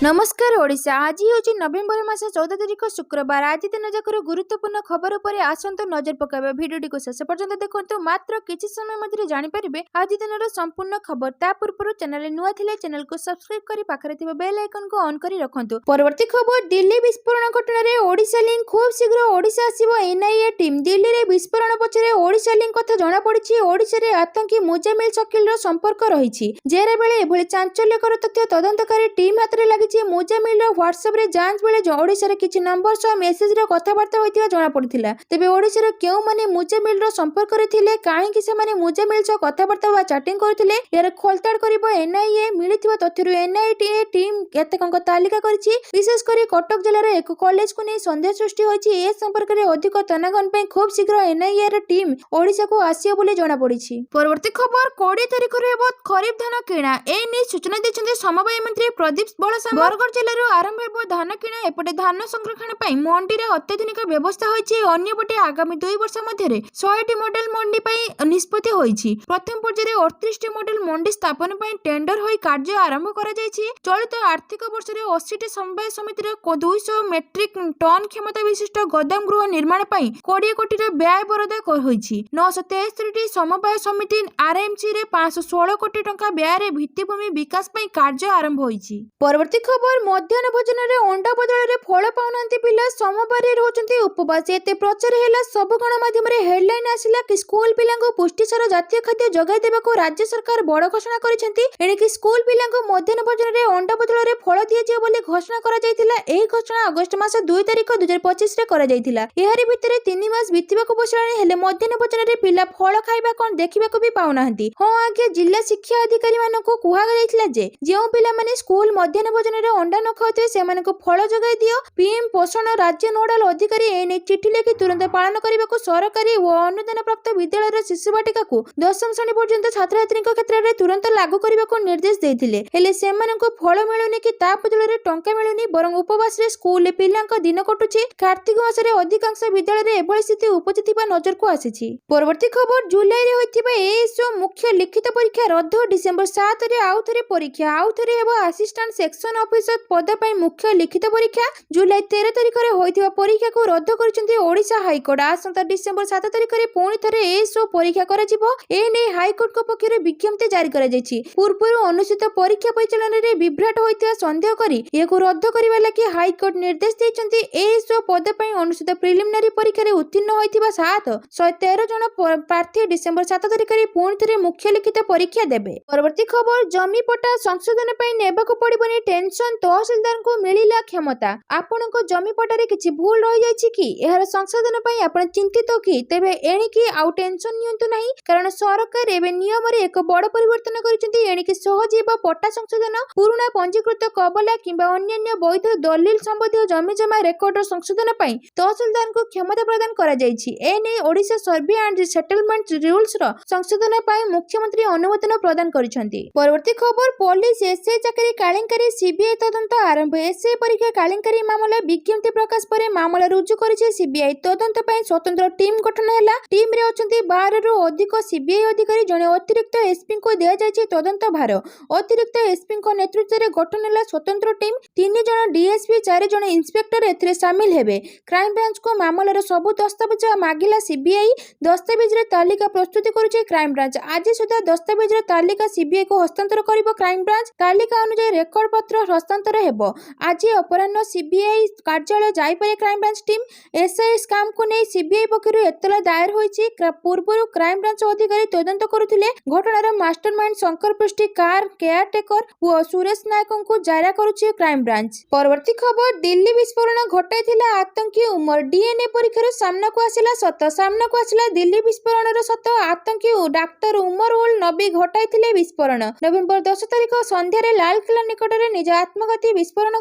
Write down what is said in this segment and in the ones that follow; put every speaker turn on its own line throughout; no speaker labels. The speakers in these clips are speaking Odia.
नमस्कार ओडिशा। आज हूँ नवेम्बर मास 14 तारिख शुक्रवार। आज दिन जाकर गुरुत्वपूर्ण खबर पर आसतु नजर पकाइबा। भिडियोटी को शेष पर्यंत देखो। मात्र किछि समय मध्य जानिपारे आज दिन संपूर्ण खबर। ता पूर्व चैनल नुआ थिले चैनल को सब्सक्राइब करी पाखरे थिबा बेल आइकन को ऑन करी रखंतु। परवर्ती खबर, दिल्ली विस्फोरण घटना रे ओडिशा लिंक। खूब शीघ्र ओडिशा आसीबो एनआईए टीम। दिल्ली रे विस्फोरण पछरे ओडिशा लिंक कथा जणा पड़िछि। ओडिशा रे आतंकी मुजामिल शकील रो संपर्क रहिछि। जेरा बेले एभली चांचल्यकर तथ्य तदंतकारी टीम हाथ रे लागि मुजामिल व्हाट्सएप रे जांच बेले ओडिशा किछि नंबर सह मेसेज रे कथबार्ता होइतिबा जणा पड़िथिला। तेबे ओडिशा केउ माने मुजामिल रो संपर्क रे थिले, काहे कि से माने मुजामिल सह कथबार्ता वा चैटिंग करथिले, यार खोलताड़ करिबो एनआईए। मिलिथिबा तथ्यरु एनआईए टीम केतेकंक तालिका करछि। विशेष करी कटक जिल्ला रे एक कॉलेज को नै संदेह सृष्टि होइछि। ए संपर्क रे अधिक तनाघन पे खूब शीघ्र एनआईए रे टीम ओडिशा को आसियो बोली जणा पड़िछि। परवर्ती खबर, 20 तारिख रे खरीफ धान किणा। ए नै सूचना दैछन्ते समवाय मंत्री प्रदीप बळसाम। बरगढ़ जिल्लाରୁ आरंभ ହେବ ଧାନ କିଣା। ଏପଟେ ଧାନ ସଂରକ୍ଷଣ ପାଇଁ ମଣ୍ଡିରେ ଅତ୍ୟାଧୁନିକ ବ୍ୟବସ୍ଥା ହୋଇଛି। ଅନ୍ୟପଟେ ଆଗାମୀ 2 ବର୍ଷ ମଧ୍ୟରେ 100ଟି ମଡେଲ ମଣ୍ଡି ପାଇଁ ନିଷ୍ପତ୍ତି ହୋଇଛି। ପ୍ରଥମ ପର୍ଯ୍ୟାୟରେ 38ଟି ମଡେଲ ମଣ୍ଡି ସ୍ଥାପନ ପାଇଁ ଟେଣ୍ଡର ହୋଇ କାର୍ଯ୍ୟ ଆରମ୍ଭ କରାଯାଇଛି। ଚଳିତ ଆର୍ଥିକ ବର୍ଷରେ 80ଟି ସମବାୟ ସମିତିର 200 ମେଟ୍ରିକ ଟନ୍ କ୍ଷମତା ବିଶିଷ୍ଟ ଗୋଦାମ ଗୃହ ନିର୍ମାଣ ପାଇଁ 20 କୋଟିର ବ୍ୟୟ ବରାଦ ହୋଇଛି। 973ଟି ସମବାୟ ସମିତି ଆରଏମସି ରେ 516 କୋଟି ଟଙ୍କା ବ୍ୟୟରେ ଭିତ୍ତିଭୂମି ବିକାଶ ପାଇଁ କାର୍ଯ୍ୟ ଆରମ୍ଭ ହୋଇଛି। परवर्ती खबर, मध्याह्न भोजन रे अंडा बदल फल पाउनांती पिला सोमवार रोचंती उपवास। एते प्रचार हैला सब गणमाध्यम रे हेडलाइन आसिला कि स्कूल पिला को पुष्टिसार जातीय खाद्य जगाई देबा को राज्य सरकार बड़ घोषणा करिसेंती। एने कि स्कूल पिला को मध्याह्न भोजन रे अंडा बदल रे फल दिया जे बोली घोषणा करा जायतिला। एही घोषणा अगस्त मास 2 तारिख 2025 रे करा जायतिला। एहारी भितरे 3 मास बितिबा को बसलानी हेले मध्याह्न भोजन रे पिला फल खाइबा कोन देखिबा को भी पाउनांती। हां, आगे जिला शिक्षा अधिकारी मानको को कुहा गयतिला जे जेउ पिला माने स्कूल मध्याह्न भोजन रे अंडा न खाउते सेमान को फल जगाई दियो। पीएम पोषण राज्य नोडाल अधिकारी एने चिठी लिखि तुरंत पालन करने को सरकारी व अनुदान प्राप्त विद्यालय शिशु बाटिका को 10वीं श्रेणी पर्यंत छात्र छात्री क्षेत्र में तुरंत लागू करने को निर्देश देथिले। हेले सेमान को फल मिलुनी कि ता बदल रे टंका मिलुनी, बरं उपवास रे स्कूल पिला दिन कटुछि। कार्तिक मास रे अधिकांश विद्यालय रे एभली स्थिति उपजिथिबा नजर को आसीछि। परवर्ती खबर, जुलाई रे होइथिबा एएसओ मुख्य लिखित परीक्षा रद्द। डिसेंबर 7 रे आउ थरे परीक्षा आउ थरे हेबो असिस्टेंट सेक्शन ऑफिसर पद पर मुख्य लिखित परीक्षा। जुलाई 13 तारिख रे होइथिबा परीक्षा को रद्द करिसेंती ओडिशा हाईकोर्ट। आसंता डिसेंबर 7 तारिख रे पुणी थरे एएसओ परीक्षा करा जिवो। ए नै हाईकोर्ट को पक्षरु विज्ञप्ति जारी करा जायछि। पूर्वरु अनुचित परीक्षा परिचालन रे विभ्राट होइथिबा संदेह करी एको रद्द करिबा लागि हाईकोर्ट निर्देश दैछन्ती। एएसओ पद पर अनुचित प्रिलिमिनरी परीक्षा रे उत्तीर्ण होइथिबा 113 जन प्रार्थी डिसेंबर 7 तारिख रे पुणी थरे मुख्य लिखित परीक्षा देबे। परवर्ती खबर, जमी पट्टा संशोधन पई नेबाको पड़िबनी टेंशन। तहसीलदार को मिलिला क्षमता। आपण को जमी पट्टारे किछि भूल रहि जायछि कि एहार संशोधन पई आपण चिंतित कि तेबे एणिकी आउ टेंशन नियंतु नाही, कारण सरकार एबे नियम रे एक बड़ परिवर्तन करिसेंती। एणिकी सहजीव पट्टा संशोधन, पुराना पंजीकृत कबला किंबा अन्य वैध दलिल संबंधी जमी जमा रेकर्ड संशोधन पई तहसीलदार को क्षमता प्रदान करा जायछि। ए नै Odisha survey and settlement rules रो संशोधन पई मुख्यमंत्री अनुमोदन प्रदान करिसेंती। परवर्ती खबर, पुलिस एसए चाकरी कालिंकारी सीबीआई तदंत आरंभ। एसए परीक्षा कालिंकारी मामला विज्ञप्ति प्रकाश पर मामला रुजु करिছে सीबीआई। तदंत पई स्वतंत्र टीम गठन हैला। टीम रे अछंती 12 रु अधिक सीबीआई अधिकारी। जने अतिरिक्त एसपी को दिया जायछि तदंत भार। अतिरिक्त एसपी को नेतृत्व रे गठन हैला स्वतंत्र टीम। 3 जन डीएसपी 4 जन इंस्पेक्टर एथरे शामिल हेबे। क्राइम ब्रांच को मामलार सब दस्तावेज मागिला सीबीआई। दस्तावेज रे तालिका प्रस्तुत करूचे क्राइम ब्रांच। आज सुधा दस्तावेज रे तालिका सीबीआई को हस्तांतर करिवो क्राइम ब्रांच। तालिका अनुसार रेकर्ड पत्र हस्तांतर हेबो। आज अपराह्न सीबीआई कार्यालय जाई पारे crime branch team. SI scam को नै सीबीआई पक्षरु एतला दायर होईछि। पूर्वरु क्राइम ब्रांच अधिकारी तदंत करुथिले। घटनार मास्टरमाइंड शंकर पृष्टि कार केयरटेकर व सुरेश नायक को जारा करूछि क्राइम ब्रांच। परवर्ती खबर, दिल्ली विस्फोरण घटाइथिला आतंकी उमर। डीएनए परीक्षार सामना को आसिला सत। सामना को आसिला दिल्ली विस्फोरणर सत। आतंकी डाक्टर उमर उल नबी घटाइथिले विस्फोरण। नवेम्बर 10 तारिख संध्या रे लालकिला निकट रे निज आत्मघाती विस्फोरण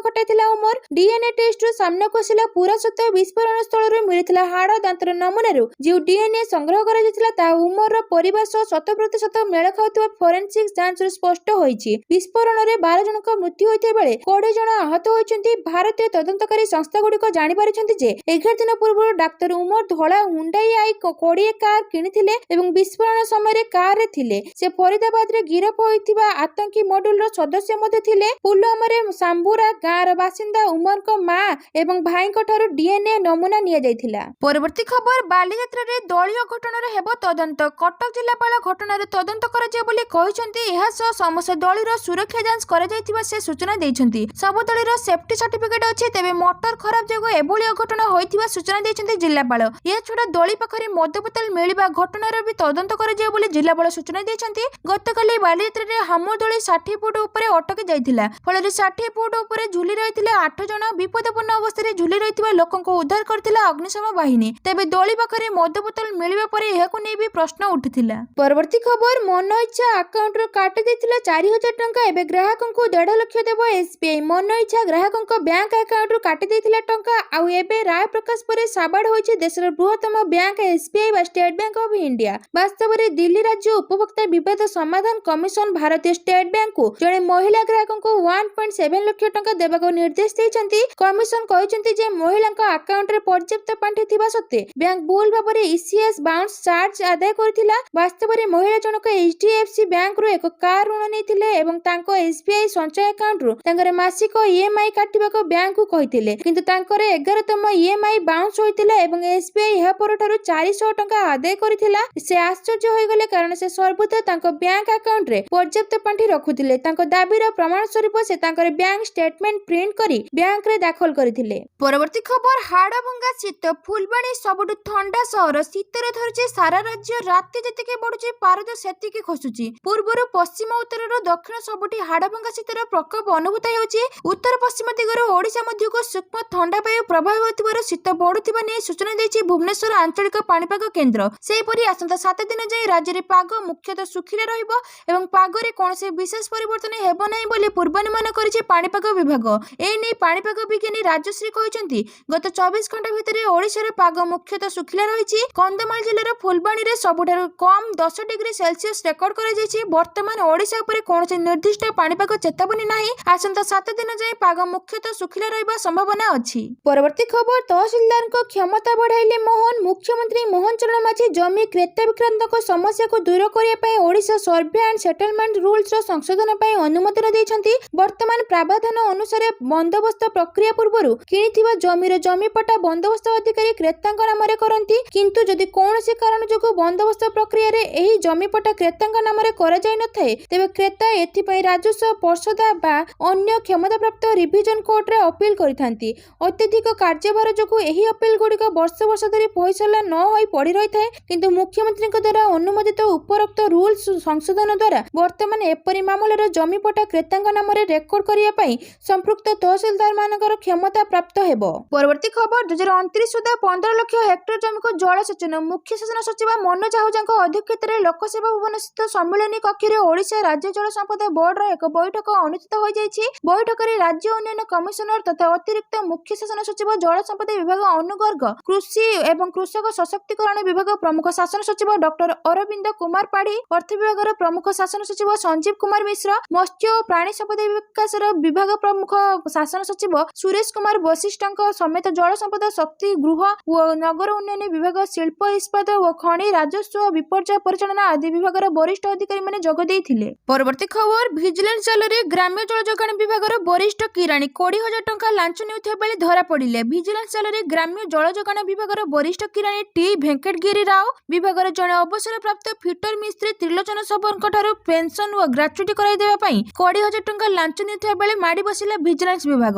घटाइथिला उमर। डीएनए टेस्ट रो सामना को आसिला पूरा सत। विस्फोरण स्थल रे मिलिथिला हाड़ दांतर नमूना रो जे डीएनए संग्रह करा जायतिला ता उमर रो परिवार सह 100% मेल खाउतबा फोरेंसिक जांच रे स्पष्ट होईछि। विस्फोरण रे 12 जन को मृत्यु होइते बेले 20 जन आहत होइछन्ती। भारतीय तदंतकारी संस्था गुडी को जानि पारिछन्ती जे 11 दिन पूर्व डाक्टर उमर धोला हुंडाई आई 20 कार किनिथिले एवं विस्फोरण समय रे कार रे थिले। से फरीदाबाद रे गिरफ होइतिबा आतंकी मॉड्यूल रो सदस्य मध्ये थिले। पुलवामा ପରେ ସାମ୍ବୁରା ଗାଁର ବାସିନ୍ଦା ଉମରଙ୍କ ମା ଏବଂ ଭାଇଙ୍କ ଠାରୁ ଡିଏନଏ ନମୁନା ନିଆଯାଇଥିଲା। ପରବର୍ତ୍ତୀ ଖବର, ବାଲିଯାତ୍ରାରେ ଦଳୀୟ ଘଟଣାର ହେବ ତଦନ୍ତ। କଟକ ଜିଲ୍ଲାପାଳ ଘଟଣାର ତଦନ୍ତ କରାଯିବ ବୋଲି କହିଛନ୍ତି। ଏହା ସହ ସମସ୍ତ ଦଳୀର ସୁରକ୍ଷା ଯାଞ୍ଚ କରାଯାଇଥିବା ସେ ସୂଚନା ଦେଇଛନ୍ତି। ସବୁ ଦଳୀର ସେଫ୍ଟି ସାର୍ଟିଫିକେଟ ଅଛି, ତେବେ ମଟର ଖରାପ ଯୋଗୁଁ ଏଭଳି ଅଘଟଣ ହୋଇଥିବା ସୂଚନା ଦେଇଛନ୍ତି ଜିଲ୍ଲାପାଳ। ଏହାଛଡ଼ା ଦଳି ପାଖରେ ମଦ ବୋତଲ ମିଳିବା ଘଟଣାର ବି ତଦନ୍ତ କରାଯିବ ବୋଲି ଜିଲ୍ଲାପାଳ ସୂଚନା ଦେଇଛନ୍ତି। ଗତକାଲି ବାଲିଯାତ୍ରାରେ ହାମୁ ଦଳି 60 ଫୁଟ ଉପରେ ଅଟକି ଯାଇଥିଲା, ଫଳରେ 60 ଫୁଟ ଉପରେ ଝୁଲି ରହିଥିଲେ 8 ଜଣ। ବିପଦପୂର୍ଣ୍ଣ ଅବସ୍ଥାରେ ଝୁଲି ରହିଥିବା ଲୋକଙ୍କୁ ଉଦ୍ଧାର କରିଥିଲା ଅଗ୍ନିଶମ ବାହିନୀ। ତେବେ ଦଳି ପାଖରେ ମଦ ବୋତଲ ମିଳିବା ପରେ ଏହାକୁ ନେଇ ବି ପ୍ରଶ୍ନ ଉଠିଥିଲା। ପରବର୍ତ୍ତୀ ଖବର, ମନ ଇଚ୍ଛା ଆକାଉଣ୍ଟରୁ କାଟି ଦେଇଥିଲା 4000 ଟଙ୍କା, ଏବେ ଗ୍ରାହକଙ୍କୁ 1.5 ଲକ୍ଷ ଦେବ ଏସବିଆଇ। ମନ ଇଚ୍ଛା ଗ୍ରାହକଙ୍କ ବ୍ୟାଙ୍କ ଆକାଉଣ୍ଟରୁ କାଟି ଦେଇଥିଲା ଟଙ୍କା, ଆଉ ଏବେ ରାୟ ପ୍ରକାଶ ପରେ ସାବାଡ଼ ହୋଇଛି ଦେଶର ବୃହତ୍ତମ ବ୍ୟାଙ୍କ ଏସବିଆଇ ବା ଷ୍ଟେଟ ବ୍ୟାଙ୍କ ଅଫ ଇଣ୍ଡିଆ। ବାସ୍ତବରେ ଦିଲ୍ଲୀ ରାଜ୍ୟ ଉପଭୋକ୍ତା ବିବାଦ ସମାଧାନ କମିଶନ ଭାରତୀୟ ଷ୍ଟେଟ ବ୍ୟାଙ୍କକୁ ଜଣେ ମହିଳା ଗ୍ରାହକଙ୍କୁ 1.7 ଲକ୍ଷ ଟଙ୍କା ଦେବାକୁ ନିର୍ଦ୍ଦେଶ ଦେଇଛନ୍ତି। କମିଶନ କହିଛନ୍ତି ଯେ ମହିଳାଙ୍କ ଆକାଉଣ୍ଟରେ ପର୍ଯ୍ୟାପ୍ତ ପାଣ୍ଠି ଥିବା ସତ୍ତ୍ୱେ ବ୍ୟାଙ୍କ ଭୁଲ ଭାବରେ ଇସିଏସ୍ ବାଉନ୍ସ ଚାର୍ଜ ଆଦାୟ କରିଥିଲା। ବାସ୍ତବରେ ମହିଳା ଜଣକ ଏଚଡିଏଫସି ବ୍ୟାଙ୍କରୁ ଏକ କାର ଋଣ ନେଇଥିଲେ ଏବଂ ତାଙ୍କ ଏସବିଆଇ ସଞ୍ଚୟ ଆକାଉଣ୍ଟରୁ ତାଙ୍କର ମାସିକ ଇଏମଆଇ କାଟିବାକୁ ବ୍ୟାଙ୍କକୁ କହିଥିଲେ, କିନ୍ତୁ ତାଙ୍କର 11ତମ ଇଏମଆଇ ବାଉନ୍ସ ହୋଇଥିଲା ଏବଂ ଏସବିଆଇ ଏହା ପରଠାରୁ 400 ଟଙ୍କା ଆଦାୟ କରିଥିଲା। ସେ ଆଶ୍ଚର୍ଯ୍ୟ ହୋଇଗଲେ କାରଣ ସେ ସର୍ବଦା ତାଙ୍କ ବ୍ୟାଙ୍କ ଆକାଉଣ୍ଟରେ ପର୍ଯ୍ୟାପ୍ତ ପାଣ୍ଠି ରଖୁଥିଲେ। ତାଙ୍କ ଦାବିର ପ୍ରମାଣ ସ୍ୱରୂପ ସେ ତାଙ୍କର ବ୍ୟାଙ୍କ ଷ୍ଟେଟମେଣ୍ଟ ପ୍ରିଣ୍ଟ କରି ବ୍ୟାଙ୍କରେ ଦାଖଲ କରିଥିଲେ। ପରବର୍ତ୍ତୀ ଖବର, ହାଡ଼ଭଙ୍ଗା ଶୀତ। ଫୁଲବାଣୀ ସବୁଠୁ ଥଣ୍ଡା ସହର। ଶୀତରେ ଧରିଛି ସାରା ରାଜ୍ୟ। ରାତି ଯେତିକି ବଢୁଛି ପାରଦ ସେତିକି ଖସୁଛି। ପୂର୍ବରୁ ପଶ୍ଚିମ ଉତ୍ତରରୁ ଦକ୍ଷିଣ ସବୁଠି ହାଡ଼ଭଙ୍ଗା ଶୀତର ପ୍ରକୋପ ଅନୁଭୂତ ହେଉଛି। ଉତ୍ତର ପଶ୍ଚିମ ଦିଗରୁ ଓଡ଼ିଶା ମଧ୍ୟକୁ ସୂକ୍ଷ୍ମ ଥଣ୍ଡା ବାୟୁ ପ୍ରବାହ ହେଉଥିବାରୁ ଶୀତ ବଢୁଥିବା ନେଇ ସୂଚନା ଦେଇଛି ଭୁବନେଶ୍ୱର ଆଞ୍ଚଳିକ ପାଣିପାଗ କେନ୍ଦ୍ର। ସେହିପରି ଆସନ୍ତା 7 ଦିନ ଯାଏଁ ରାଜ୍ୟରେ ପାଗ ମୁଖ୍ୟତଃ ଶୁଖିଲା ରହିବ ଏବଂ ପାଗରେ କୌଣସି ବିଶେଷ ପରିବର୍ତ୍ତନ ହେବ ନାହିଁ ବୋଲି ପୂର୍ବାନୁମାନ କରିଛି ପାଣିପାଗ ବିଭାଗ। ଏନେଇ ପାଣିପାଗ ବିଜ୍ଞାନୀ ରାଜଶ୍ରୀ କହିଛନ୍ତି, ଗତ 24 ଘଣ୍ଟା ଭିତରେ ଓଡ଼ିଶାର ପାଗ ମୁଖ୍ୟତଃ ଶୁଖିଲା ରହିଛି। କନ୍ଧମାଳ ଜିଲ୍ଲାର ଫୁଲବାଣୀରେ ସବୁଠାରୁ କମ୍ 10 ଡିଗ୍ରୀ ସେଲସିୟସ୍ ରେକର୍ଡ କରାଯାଇଛି। ବର୍ତ୍ତମାନ ଓଡ଼ିଶା ଉପରେ କୌଣସି ନିର୍ଦ୍ଦିଷ୍ଟ ପାଣିପାଗ ଚେତାବନୀ ନାହିଁ। ଆସନ୍ତା 7 ଦିନ ଯାଏଁ ପାଗ ମୁଖ୍ୟତଃ ଶୁଖିଲା ରହିବା ସମ୍ଭାବନା ଅଛି। ପରବର୍ତ୍ତୀ ଖବର, ତହସିଲଦାରଙ୍କ କ୍ଷମତା ବଢାଇଲେ ମୋହନ। ମୁଖ୍ୟମନ୍ତ୍ରୀ ମୋହନ ଚରଣ ମାଝୀ ଜମି କ୍ରେତା ବିକ୍ରେତାଙ୍କ ସମସ୍ୟାକୁ ଦୂର କରିବା ପାଇଁ ଓଡ଼ିଶା ସର୍ଭେ ଆଣ୍ଡ ସେଟଲମେଣ୍ଟ ରୁଲ୍ସର ସଂଶୋଧନ ପାଇଁ ଅନୁମୋଦନ ଦେଇଛନ୍ତି। ବର୍ତ୍ତମାନ ପ୍ରାବଧାନ ଅନୁସାରେ ବନ୍ଦୋବସ୍ତ ପ୍ରକ୍ରିୟା ପୂର୍ବରୁ କିଣିଥିବା ଜମିର ଜମିପଟା ବନ୍ଦୋବସ୍ତ ଅଧିକାରୀ କ୍ରେତାଙ୍କ ନାମରେ କରନ୍ତି, କିନ୍ତୁ ଯଦି କୌଣସି କାରଣ ଯୋଗୁଁ ବନ୍ଦୋବସ୍ତ ପ୍ରକ୍ରିୟାରେ ଏହି ଜମିପଟା କ୍ରେତାଙ୍କ ନାମରେ କରାଯାଇନଥାଏ, ତେବେ କ୍ରେତା ଏଥିପାଇଁ ରାଜସ୍ୱ ପର୍ଷଦ ବା ଅନ୍ୟ କ୍ଷମତାପ୍ରାପ୍ତ ରିଭିଜନ କୋର୍ଟରେ ଅପିଲ କରିଥାନ୍ତି। ଅତ୍ୟଧିକ କାର୍ଯ୍ୟଭାର ଯୋଗୁଁ ଏହି ଅପିଲ ଗୁଡ଼ିକ ବର୍ଷ ବର୍ଷ ଧରି ଫଇସଲା ନ ହୋଇ ପଡ଼ି ରହିଥାଏ, କିନ୍ତୁ ମୁଖ୍ୟମନ୍ତ୍ରୀଙ୍କ ଦ୍ୱାରା ଅନୁମୋଦିତ ଉପରୋକ୍ତ ରୁଲ୍ସ ସଂଶୋଧନ ଦ୍ୱାରା ବର୍ତ୍ତମାନ ଏପରି ମାମଲାର ଜମିପଟା କ୍ରେତାଙ୍କ ନାମରେ ରେକର୍ଡ କରିବା ପାଇଁ ସମ୍ପୃକ୍ତ ତହସିଲଦାରମାନଙ୍କର କ୍ଷମତା ପ୍ରାପ୍ତ ହେବ। ପରବର୍ତ୍ତୀ ଖବର, 2029 ସୁଦ୍ଧା 15 ଲକ୍ଷ ହେକ୍ଟର ଜମିକୁ ଜଳସେଚନ। ମୁଖ୍ୟ ଶାସନ ସଚିବ ମନୋଜ ଆହୁଜାଙ୍କ ଅଧ୍ୟକ୍ଷତାରେ ଲୋକସେବା ଭୁବନସ୍ଥିତ ସମ୍ମିଳନୀ କକ୍ଷରେ ଓଡ଼ିଶା ରାଜ୍ୟ ଜଳ ସମ୍ପଦ ବୋର୍ଡର ଏକ ବୈଠକ ଅନୁଷ୍ଠିତ ହୋଇଯାଇଛି। ବୈଠକରେ ରାଜ୍ୟ ଉନ୍ନୟନ କମିଶନର ତଥା ଅତିରିକ୍ତ ମୁଖ୍ୟ ଶାସନ ସଚିବ ଜଳ ସମ୍ପଦ ବିଭାଗ ଅନୁ ଗର୍ଗ, କୃଷି ଏବଂ କୃଷକ ସଶକ୍ତିକରଣ ବିଭାଗ ପ୍ରମୁଖ ଶାସନ ସଚିବ ଡକ୍ଟର ଅରବିନ୍ଦ କୁମାର ପାଢ଼ୀ, ଅର୍ଥ ବିଭାଗର ପ୍ରମୁଖ ଶାସନ ସଚିବ ସଞ୍ଜୀବ କୁମାର ମିଶ୍ର, ମତ୍ସ୍ୟ ଓ ପ୍ରାଣୀ ସମ୍ପଦ ବିକାଶର ବିଭାଗ ପ୍ରମୁଖ ଶାସନ ସଚିବ ସୁରେଶ କୁମାର ବଶିଷ୍ଠଙ୍କ ସମେତ ଜଳ ସମ୍ପଦ, ଶକ୍ତି, ଗୃହ ଓ ନଗର ଉନ୍ନୟନ ବିଭାଗ, ଶିଳ୍ପ, ଇସ୍ପାତ ଓ ଖଣି, ରାଜସ୍ୱ ଓ ବିପର୍ଯ୍ୟୟ ପରିଚାଳନା ଆଦି ବିଭାଗର ବରିଷ୍ଠ ଅଧିକାରୀମାନେ ଯୋଗ ଦେଇଥିଲେ। ପରବର୍ତ୍ତୀ ଖବର, ଭିଜିଲାନ୍ସ ଜାଲରେ ଗ୍ରାମ୍ୟ ଜଳ ଯୋଗାଣ ବିଭାଗର ବରିଷ୍ଠ କିରାଣୀ 20,000 ଟଙ୍କା ଲାଞ୍ଚ ନେଉଥିବା ବେଳେ ଧରା ପଡ଼ିଲେ। ଭିଜିଲାନ୍ସ ଜାଲରେ ଗ୍ରାମ୍ୟ ଜଳ ଯୋଗାଣ ବିଭାଗର ବରିଷ୍ଠ କିରାଣୀ ଟି ଭେଙ୍କଟଗିରି ରାଓ, ବିଭାଗର ଜଣେ ଅବସରପ୍ରାପ୍ତ ଫିଟର ମିସ୍ତ୍ରୀ ତ୍ରିଲୋଚନ ଶବରଙ୍କଠାରୁ ପେନସନ ଓ ଗ୍ରାଚ୍ୟୁଟି କରାଇଦେବା ପାଇଁ 20,000 ଟଙ୍କା ଲାଞ୍ଚ ନେଉଥିବା ବେଳେ ମାଡ଼ି ବସିଲା ଭିଜିଲାନ୍ସ ବିଭାଗ।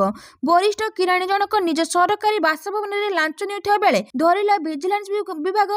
ବରିଷ୍ଠ କିରାଣୀ ଜଣକ ନିଜ ସରକାରୀ ବାସଭବନରେ ଲାଞ୍ଚ ନେଉଥିବା ବେଳେ ଧରିଲା ଭିଜିଲାନ୍ସ ବିଭାଗ।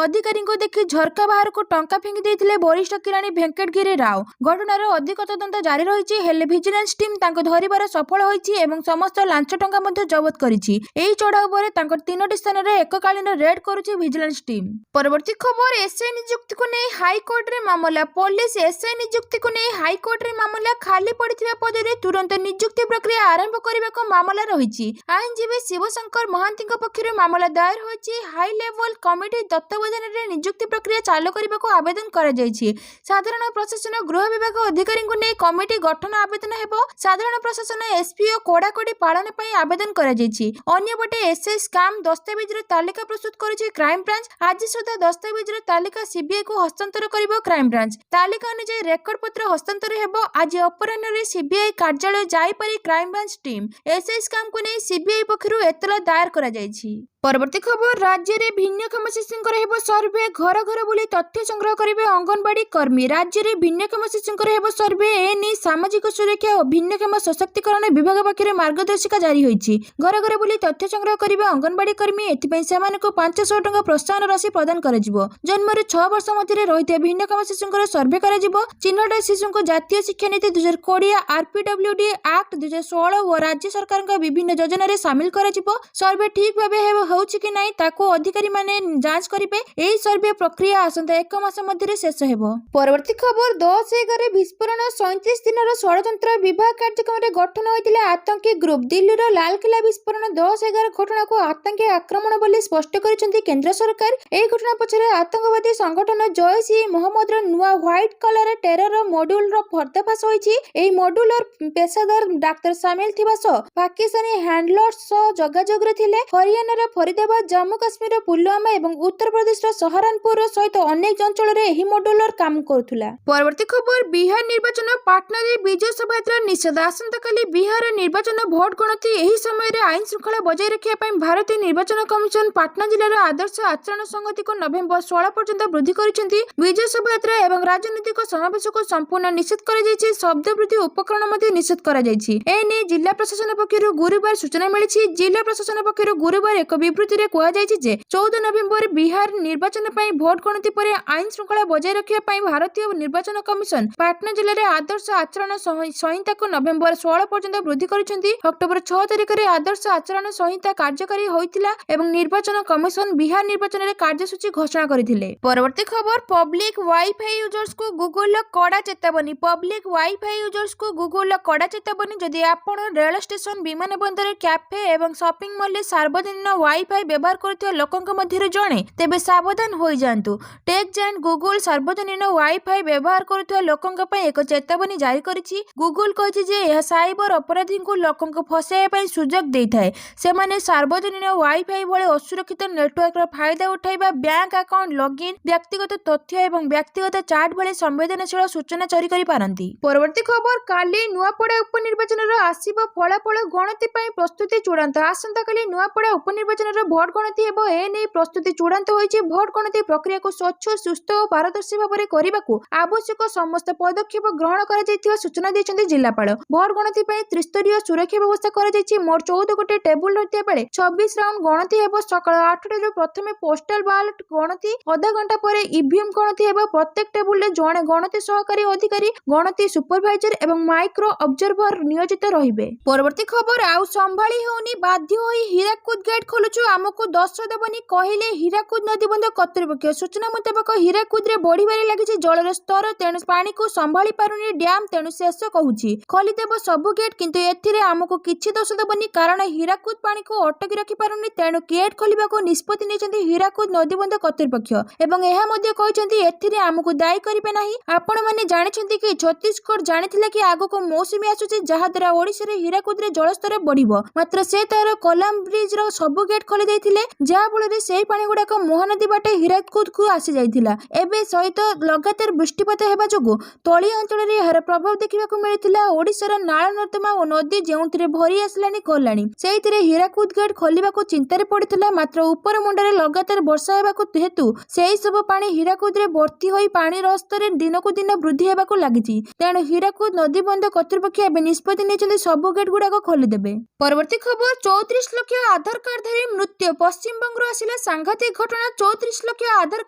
ଅଧିକାରୀଙ୍କୁ ଦେଖି ଝରକା ବାହାରକୁ ଟଙ୍କା ଫିଙ୍ଗି ଦେଇଥିଲେ ବରିଷ୍ଠ କିରାଣୀ ଭେଙ୍କଟଗିରି ରାଓ। ଘଟଣାର ଅଧିକ ତଦନ୍ତ ଜାରି ରହିଛି, ହେଲେ ଭିଜିଲାନ୍ସ ଟିମ୍ ତାଙ୍କୁ ଧରିବାର ସଫଳ ହୋଇଛି ଏବଂ ସମସ୍ତ ଲାଞ୍ଚ ଟଙ୍କା ମଧ୍ୟ ଜବତ କରିଛି। ଏହି ଚଢ଼ାଉ ପରେ ତାଙ୍କର 3ଟି ସ୍ଥାନରେ ଏକକାଳୀନ ରେଡ୍ କରୁଛି ଭିଜିଲାନ୍ସ ଟିମ୍। ପରବର୍ତ୍ତୀ ଖବର, ଏସ୍ଆଇ ନିଯୁକ୍ତିକୁ ନେଇ ହାଇକୋର୍ଟରେ ମାମଲା। ପୋଲିସ ଏସ୍ଆଇ ନିଯୁକ୍ତିକୁ ନେଇ ହାଇକୋର୍ଟରେ ମାମଲା। ଖାଲି ପଡ଼ିଥିବା ପଦରେ ତୁରନ୍ତ ନିଯୁକ୍ତି ପ୍ରକ୍ରିୟା ଆରମ୍ଭ କରିବାକୁ ମାମଲା ରହିଛି। ଆଇନଜୀବୀ ଶିବଶଙ୍କର ମହାନ୍ତିଙ୍କ ପକ୍ଷରୁ ମାମଲା ଦାୟର ହୋଇଛି। ହାଇ ଲେଭଲ କମିଟି ତତ୍ତ୍ୱାବଧାନରେ ନିଯୁକ୍ତି ପ୍ରକ୍ରିୟା ଚାଲୁ କରିବାକୁ ଆବେଦନ କରାଯାଇଛି। ସାଧାରଣ ପ୍ରଶାସନ ଗୃହ ବିଭାଗ ଅଧିକାରୀଙ୍କୁ ନେଇ କମିଟି ଗଠନ ଆବେଦନ ହେବ। ସାଧାରଣ ପ୍ରଶାସନ ଏସ୍ପିଓ କଡ଼ାକଡ଼ି ପାଳନ ପାଇଁ ଆବେଦନ କରାଯାଇଛି। ଅନ୍ୟପଟେ ଏସ୍ଆଇ ସ୍କାମ୍ ଦସ୍ତାବିଜର ତାଲିକା ପ୍ରସ୍ତୁତ କରିଛି କ୍ରାଇମବ୍ରାଞ୍ଚ। ଆଜି ସୁଦ୍ଧା ଦସ୍ତାବିଜର ତାଲିକା ସିବିଆଇକୁ ହସ୍ତାନ୍ତର କରିବ କ୍ରାଇମବ୍ରାଞ୍ଚ। ତାଲିକା ଅନୁଯାୟୀ ରେକର୍ଡ ପତ୍ର ହସ୍ତାନ୍ତର ହେବ। ଆଜି ଅପରାହ୍ନରେ ସିବିଆଇ କାର୍ଯ୍ୟାଳୟ ଯାଇପାରି କ୍ରାଇମବ୍ରାଞ୍ଚ ଟିମ୍ ଏସ୍ଆଇ ସ୍କାମକୁ ନେଇ ସିବିଆଇ ପକ୍ଷରୁ ଏତଲା ଦାୟର କରାଯାଇଛି। ପରବର୍ତ୍ତୀ ଖବର, ରାଜ୍ୟରେ ଭିନ୍ନକ୍ଷମ ଶିଶୁଙ୍କର ହେବ ସର୍ଭେ, ଘର ଘର ବୁଲି ତଥ୍ୟ ସଂଗ୍ରହ କରିବେ ଅଙ୍ଗନବାଡି କର୍ମୀ। ରାଜ୍ୟରେ ଭିନ୍ନକ୍ଷମ ଶିଶୁଙ୍କର ହେବ ସର୍ଭେ, ଏନେଇ ସାମାଜିକ ସୁରକ୍ଷା ଓ ଭିନ୍ନକ୍ଷମ ସଶକ୍ତିକରଣ ବିଭାଗ ପକ୍ଷରୁ ମାର୍ଗଦର୍ଶିକା ଜାରି ହୋଇଛି। ଘର ଘର ବୁଲି ତଥ୍ୟ ସଂଗ୍ରହ କରିବେ ଅଙ୍ଗନବାଡି କର୍ମୀ। ଏଥିପାଇଁ ସେମାନଙ୍କୁ 500 ଟଙ୍କା ପ୍ରୋତ୍ସାହନ ରାଶି ପ୍ରଦାନ କରାଯିବ। ଜନ୍ମରୁ 6 ବର୍ଷ ମଧ୍ୟରେ ରହିଥିବା ଭିନ୍ନକ୍ଷମ ଶିଶୁଙ୍କର ସର୍ଭେ କରାଯିବ। ଚିହ୍ନଟ ଶିଶୁଙ୍କୁ ଜାତୀୟ ଶିକ୍ଷାନୀତି 2020, ଆର୍ପିଡବ୍ଲ୍ୟୁଡି ଆକ୍ଟ 2016 ଓ ରାଜ୍ୟ ସରକାରଙ୍କ ବିଭିନ୍ନ ଯୋଜନାରେ ସାମିଲ କରାଯିବ। ସର୍ଭେ ଠିକ୍ ଭାବେ ହେଉଛି କି ନାହିଁ ତାକୁ ଅଧିକାରୀମାନେ ଯାଞ୍ଚ କରିବେ। ଏହି ସର୍ଭେ ପ୍ରକ୍ରିୟା ଆସନ୍ତା 1 ମାସ ମଧ୍ୟରେ ଶେଷ ହେବ। ପରବର୍ତ୍ତୀ ଖବର, 10/11 ବିସ୍ଫୋରଣ, 37 ଦିନର ଷଡ଼ଯନ୍ତ୍ର, ବିବାହ କାର୍ଯ୍ୟକ୍ରମରେ ଗଠନ ହୋଇଥିଲା ଆତଙ୍କୀ ଗ୍ରୁପ୍। ଦିଲ୍ଲୀର ଲାଲକିଲ୍ଲା ବିସ୍ଫୋରଣ 10/11 ଘଟଣାକୁ ଆତଙ୍କୀ ଆକ୍ରମଣ ବୋଲି ସ୍ପଷ୍ଟ କରିଛନ୍ତି କେନ୍ଦ୍ର ସରକାର। ଏହି ଘଟଣା ପଛରେ ଆତଙ୍କବାଦୀ ସଂଗଠନ ଜୈଶ-ଇ-ମହମ୍ମଦର ନୂଆ ହ୍ୱାଇଟ୍ କଲର ଟେରର ମଡ୍ୟୁଲର ପର୍ଦ୍ଦାଫାଶ ହୋଇଛି। ଏହି ମଡ୍ୟୁଲର ପେଶାଦାର ଡାକ୍ତର ସାମିଲ ଥିବା ସହ ପାକିସ୍ତାନୀ ହ୍ୟାଣ୍ଡଲର୍ସ ସହ ଯୋଗାଯୋଗରେ ଥିଲେ। ହରିୟାଣାର ଫରିଦାବାଦ, ଜାମ୍ମୁ କାଶ୍ମୀରର ପୁଲୱାମା ଏବଂ ଉତ୍ତରପ୍ରଦେଶର ସହାରନପୁର ସହିତ ଅନେକ ଅଞ୍ଚଳରେ ଏହି ମଡ୍ୟୁଲର କାମ କରୁଥିଲା। ପରବର୍ତ୍ତୀ ଖବର, ବିହାର ନିର୍ବାଚନ, ପାଟନାରେ ବିଜୟ ଶୋଭାଯାତ୍ରା ନିଷେଧ। ଆସନ୍ତାକାଲି ବିହାର ନିର୍ବାଚନ ଭୋଟ ଗଣତି। ଏହି ସମୟରେ ଆଇନ ଶୃଙ୍ଖଳା ବଜାୟ ରଖିବା ପାଇଁ ଭାରତୀୟ ନିର୍ବାଚନ କମିଶନ ପାଟନା ଜିଲ୍ଲାର ଆଦର୍ଶ ଆଚରଣ ସଂହିତାକୁ ନଭେମ୍ବର 16 ପର୍ଯ୍ୟନ୍ତ ବୃଦ୍ଧି କରିଛନ୍ତି। ବିଜୟ ଶୋଭାଯାତ୍ରା ଏବଂ ରାଜନୈତିକ ସମାବେଶକୁ ସମ୍ପୂର୍ଣ୍ଣ ନିଷେଧ କରାଯାଇଛି। ଶବ୍ଦ ବୃଦ୍ଧି ଉପକରଣ ମଧ୍ୟ ନିଷେଧ କରାଯାଇଛି। ଏନେଇ ଜିଲ୍ଲା ପ୍ରଶାସନ ପକ୍ଷରୁ ଗୁରୁବାର ସୂଚନା ମିଳିଛି। ଜିଲ୍ଲା ପ୍ରଶାସନ ପକ୍ଷରୁ ଗୁରୁବାର ଏକ ବିବୃତ୍ତିରେ କୁହାଯାଇଛି ଯେ 14 ନଭେମ୍ବର ବିହାର ନିର୍ବାଚନ ପାଇଁ ଭୋଟ ଗଣତି ପରେ ଆଇନ ଶୃଙ୍ଖଳା ବଜାୟ ରଖିବା ପାଇଁ ଭାରତୀୟ ନିର୍ବାଚନ କମିଶନ ପାଟନା ଜିଲ୍ଲାରେ ଆଦର୍ଶ ଆଚରଣ ସଂହିତାକୁ ନଭେମ୍ବର 16 ପର୍ଯ୍ୟନ୍ତ ବୃଦ୍ଧି କରିଛନ୍ତି। ଅକ୍ଟୋବର 6 ତାରିଖରେ ଆଦର୍ଶ ଆଚରଣ ସଂହିତା କାର୍ଯ୍ୟକାରୀ ହୋଇଥିଲା ଏବଂ ନିର୍ବାଚନ କମିଶନ ବିହାର ନିର୍ବାଚନରେ କାର୍ଯ୍ୟସୂଚୀ ଘୋଷଣା କରିଥିଲେ। ପରବର୍ତ୍ତୀ ଖବର, ପବ୍ଲିକ ୱାଇଫାଇ ୟୁଜର୍ସକୁ ଗୁଗୁଲର କଡ଼ା ଚେତାବନୀ। ପବ୍ଲିକ ୱାଇଫାଇ ୟୁଜର୍ସକୁ ଗୁଗୁଲର କଡ଼ା ଚେତାବନୀ। ଯଦି ଆପଣ ରେଳ ଷ୍ଟେସନ, ବିମାନ ବନ୍ଦର, କ୍ୟାଫେ ଏବଂ ସପିଂ ମଲରେ ସାର୍ବଜନୀନ ୱାଇଫାଇ ବ୍ୟବହାର କରୁଥିବା ଲୋକଙ୍କ ମଧ୍ୟରୁ ଜଣେ, ତେବେ ସାବଧାନ ହୋଇଯାଆନ୍ତୁ। ଟେକ୍ ଜାୟାଣ୍ଟ ଗୁଗୁଲ ସାର୍ବଜନୀନ ୱାଇଫାଇ ବ୍ୟବହାର କରୁଥିବା ଲୋକଙ୍କ ପାଇଁ ଏକ ଚେତାବନୀ ଜାରି କରିଛି। ଗୁଗୁଲ କହିଛି ଯେ ଏହା ସାଇବର ଅପରାଧୀଙ୍କୁ ଲୋକଙ୍କୁ ଫସାଇବା ପାଇଁ ସୁଯୋଗ ଦେଇଥାଏ। ସେମାନେ ସାର୍ବଜନୀନ ୱାଇଫାଇ ଭଳି ଅସୁରକ୍ଷିତ ନେଟୱାର୍କର ଫାଇଦା ଉଠାଇବା, ବ୍ୟାଙ୍କ ଆକାଉଣ୍ଟ ଲଗ୍ଇନ୍, ବ୍ୟକ୍ତିଗତ ତଥ୍ୟ ଏବଂ ବ୍ୟକ୍ତିଗତ ଚାଟ୍ ଭଳି ସମ୍ବେଦନଶୀଳ ସୂଚନା ଚୋରି କରିପାରନ୍ତି। ପରବର୍ତ୍ତୀ ଖବର, କାଲି ନୂଆପଡ଼ା ଉପନିର୍ବାଚନର ଆସିବ ଫଳାଫଳ। ଗଣତି ପାଇଁ ପ୍ରସ୍ତୁତି ଚୂଡ଼ାନ୍ତ। ଆସନ୍ତାକାଲି ନୂଆପଡ଼ା ଉପନିର୍ବାଚନର ଭୋଟ ଗଣତି ହେବ। ଏନେଇ ପ୍ରସ୍ତୁତି ଚୂଡ଼ାନ୍ତ ହୋଇଛି। ଭୋଟ ଗଣତି ପ୍ରକ୍ରିୟାକୁ ସ୍ୱଚ୍ଛ, ସୁସ୍ଥ ଓ ପାରଦର୍ଶୀ ଭାବରେ କରିବାକୁ ଆବଶ୍ୟକ ସମସ୍ତ ପଦକ୍ଷେପ ଗ୍ରହଣ କରାଯାଇଥିବା ସୂଚନା ଦେଇଛନ୍ତି ଜିଲ୍ଲାପାଳ। ଭୋଟ ଗଣତି ପାଇଁ ତ୍ରିସ୍ତରୀୟ ସୁରକ୍ଷା ବ୍ୟବସ୍ଥା କରାଯାଇଛି। ମୋଟ 14 ଗୋଟି ଟେବୁଲ ରହିଥିବା ବେଳେ 26 ରାଉଣ୍ଡ ଗଣତି ହେବ। ସକାଳ 8ଟାରୁ ପ୍ରଥମେ ପୋଷ୍ଟାଲ ବାଲଟ ଗଣତି, ଅଧା ଘଣ୍ଟା ପରେ ଇଭିଏମ୍ ଗଣତି ହେବ। ପ୍ରତ୍ୟେକ ଟେବୁଲରେ ଜଣେ ଗଣତି ସହକାରୀ ଅଧିକାରୀ, ଗଣତି ସୁପରଭାଇଜର ଏବଂ ମାଇକ୍ରୋ ଅବଜରଭର ନିୟୋଜିତ ରହିବେ। ପରବର୍ତ୍ତୀ ଖବର, ଆଉ ସମ୍ଭାଳି ହେଉନି, ବାଧ୍ୟ ହୋଇ ହୀରାକୁଦ ଗେଟ୍ ଖୋଲୁଛୁ, ଆମକୁ ଦୋଷ ଦେବନି କହିଲେ ହୀରାକୁଦ ନଦୀବନ୍ଧ କର୍ତ୍ତୃପକ୍ଷ। ସୂଚନା ମୁତାବକ ହୀରାକୁଦରେ ବଢିବାରେ ଲାଗିଛି ଜଳର ସ୍ତର, ତେଣୁ ପାଣିକୁ ସମ୍ଭାଳି ପାରୁନି ଡ୍ୟାମ୍, ତେଣୁ ଶେଷ କହୁଛି ଖୋଲିଦେବ ସବୁ ଗେଟ୍, କିନ୍ତୁ ଏଥିରେ ଆମକୁ କିଛି ଦୋଷ ଦେବନି କାରଣ ହୀରାକୁଦ ପାଣିକୁ ଅଟକି ରଖିପାରୁନି, ତେଣୁ ଗେଟ୍ ଖୋଲିବାକୁ ନିଷ୍ପତ୍ତି ନେଇଛନ୍ତି ହୀରାକୁଦ ନଦୀବନ୍ଧ କର୍ତ୍ତୃପକ୍ଷ ଏବଂ ଏହା ମଧ୍ୟ କହିଛନ୍ତି ଏଥିରେ ଆମକୁ ଦାୟୀ କରିବେ ନାହିଁ। ଆପଣମାନେ ଜାଣିଛନ୍ତି କି ଛତିଶଗଡ଼ ଜାଣିଥିଲା କି ଆଗକୁ ମୌସୁମୀ ଆସୁଛି, ଯାହାଦ୍ୱାରା ଓଡ଼ିଶାରେ ହୀରାକୁଦରେ ଜଳସ୍ତର ବଢିବ, ମାତ୍ର ସେ ତାର କୋଲାମ ବ୍ରିଜର ସବୁ ଗେଟ୍ ଖୋଲି ଦେଇଥିଲେ, ଯାହାଫଳରେ ସେହି ପାଣି ଗୁଡାକ ମହାନଦୀ ବାଟେ ହୀରାକୁଦକୁ ଆସି ଯାଇଥିଲା। ଏବେ ସହିତ ଲଗାତାର ବୃଷ୍ଟିପାତ ହେବା ଯୋଗୁଁ ତଳିଆ ଅଞ୍ଚଳରେ ଏହାର ପ୍ରଭାବ ଦେଖିବାକୁ ମିଳିଥିଲା। ଓଡ଼ିଶାର ନାଳ ନର୍ଦ୍ଦମା ଓ ନଦୀ ଯେଉଁଥିରେ ଭରି ଆସିଲାଣି ଗଲାଣି, ସେଇଥିରେ ହୀରାକୁଦ ଗେଟ୍ ଖୋଲିବାକୁ ଚିନ୍ତାରେ ପଡ଼ିଥିଲା, ମାତ୍ର ଉପର ମୁଣ୍ଡରେ ଲଗାତାର ବର୍ଷା ହେବାକୁ ହେତୁ ସେହି ସବୁ ପାଣି ହୀରାକୁଦରେ ଭର୍ତ୍ତି ହୋଇ ପାଣିର ସ୍ତରରେ ଦିନକୁ ଦିନ ବୃଦ୍ଧି ହେବାକୁ ଲାଗିଛି। ତେଣୁ ହୀରାକୁଦ ନଦୀବନ୍ଧ କର୍ତ୍ତୃପକ୍ଷ ଏବେ ନିଷ୍ପତ୍ତି ନେଇଛନ୍ତି ସବୁ ଗେଟ୍ ଗୁଡାକ ଖୋଲିଦେବେ। ପରବର୍ତ୍ତୀ ଖବର, 34 ଲକ୍ଷ ଆଧାର କାର୍ଡଧାରୀ ମୃତ୍ୟୁ। ପଶ୍ଚିମବଙ୍ଗରୁ ଆସିଲା ସାଂଘାତିକ ଘଟଣା। 34 ଲକ୍ଷ ଆଧାର